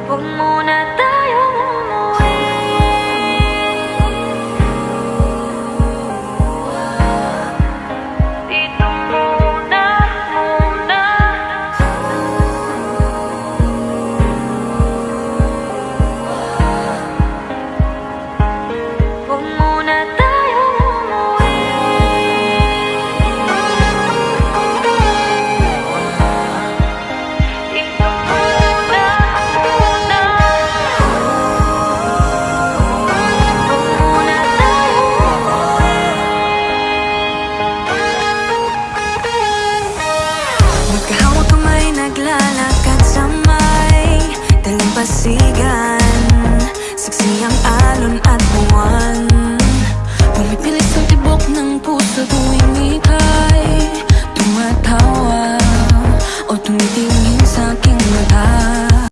Huwag muna tayong umuwi. Dito muna, muna. Huwag muna tayong umuwi. Dito muna, muna. Huwag muna tayong umuwi. Magkahawak kamay, naglalakad sa may daling pasigan.